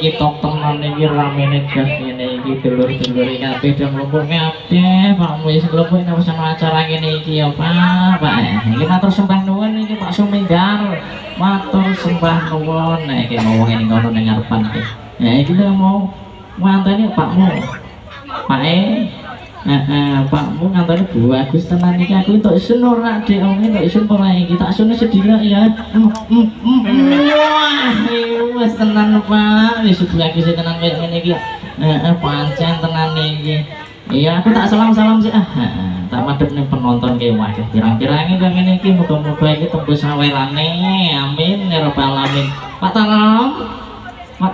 iki tok tenan iki ramene jas ngene iki dulur-dulur kabeh do nglumpuk kabeh Pak wis nglumpuk nang acara ngene iki ya Pak. Iki matur sembah nuwun iki Pak Suminggar. Matur sembah nuwun nek iki ngomong ning kono ning ngarepan iki. Ya iki lho mau nganteni Pakmu. Pakmu nganteni bagus tenan iki aku entuk isun ora Dik entuk isun ora iki tak sune sedina ya. Wah, wis tenan Pak, wis bagus tenan kaya ngene iki. Pancen tenan iki. Iya, aku tak salam-salam sih. Tak madhep ning penonton ki wae. Pirang-pirang iki ngene iki muga-muga iki tembus sawerane. Amin ya rabbal alamin. Pak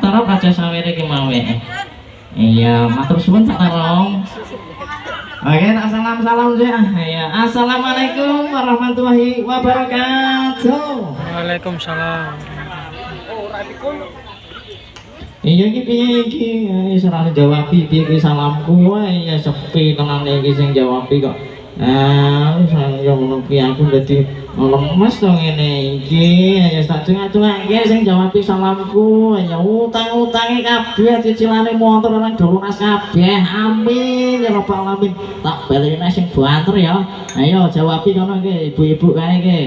Tarom raja sawere ki mau iya, matur suwun Pak Tarom. Oke, tak salam-salam sih. Ya, assalamualaikum warahmatullahi wabarakatuh. Waalaikumsalam. Iya iki piye iki? Wis ora jawab piye iki salamku wae ya sepi tenan iki sing jawab kok. Saya ngono ki aku dadi lemes to ngene iki. Ya tak dengak-dengake sing jawab salamku. Ya utang-utange kabeh cicilane motor nang dolunas kabeh. Amin ya rabbal alamin. Tak baleni sing banter ya. Ayo jawab kono iki ibu-ibu kae iki.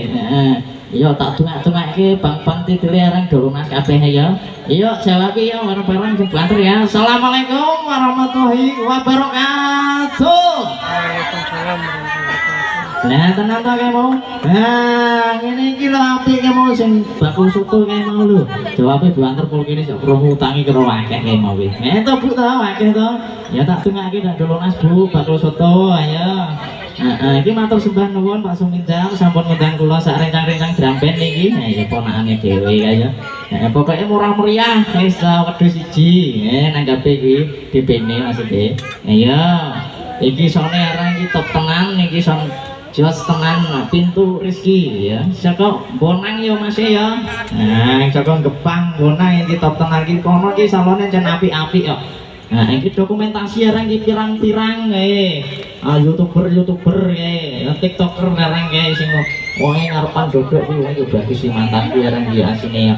Iya tak dongak-dongake bang-bang titile areng dolunas kabeh ya. Iya jawab ya bareng-bareng sing banter ya. Assalamualaikum warahmatullahi wabarakatuh. Waalaikumsalam warahmatullahi wabarakatuh. Nah tenan to kae mau. Ngene iki lho apik kae mau sing bakul soto kae mau lho. Jawabe banter pul kene sak krungu utangi karo akeh kae mau wis. To Bu to akeh to. Ya tak dongake ndak dolunas Bu bakul soto ayo. Iki matur sembah nuwun Pak Suminggar sampun ngundang kula sak rencang-rencang Dramben niki. Ya ponakane dhewe kaya. Pokoke murah meriah wis wedhus siji. Nanggape iki DP-ne maksude. Ayo. Iki sone arang iki top tenan niki son jos tenan pintu rezeki ya. Saka Bonang ya Mas ya. Saka Gebang Bonang iki top tenan iki kono iki salone jan apik-apik kok. Ini dokumentasi arang iki pirang-pirang YouTuber TikToker arang kae sing wong ngarepan dodok kuwi wong bagus sih mantap kuwi arang iki asine ya.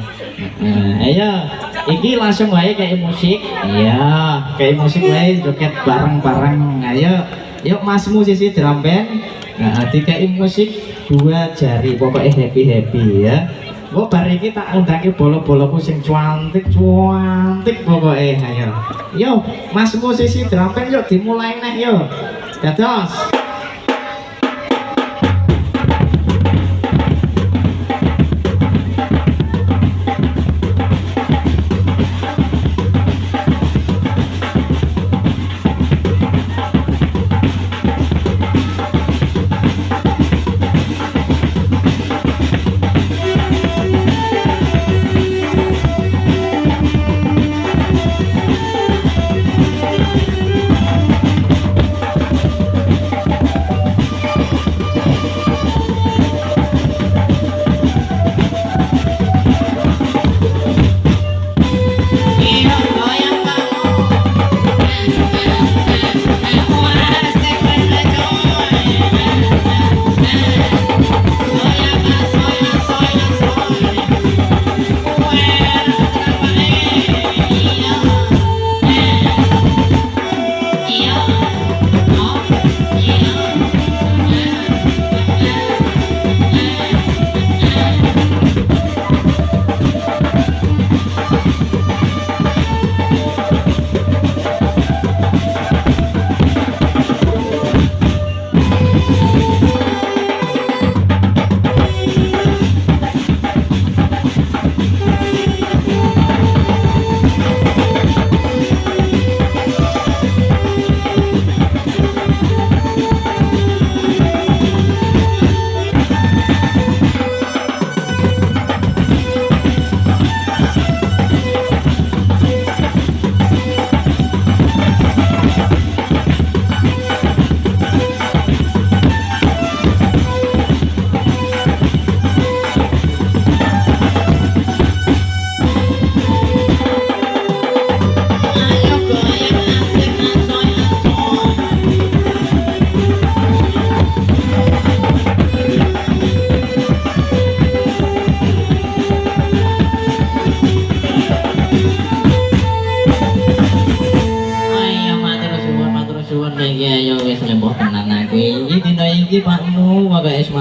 Ayo iki langsung wae kayak musik. Iya, kayak musik wae joget bareng-bareng. Ayo, yuk Mas musisi drum band. Dikai musik dua jari pokoknya happy ya. Kok bar iki tak undangke bolo-boloku sing cuantik pokoknya ayo. Yo, Mas musisi drum band yuk dimulai neh yo. Dados. iki ayo wis lemboh tenan aku iki dina iki pakmu kok es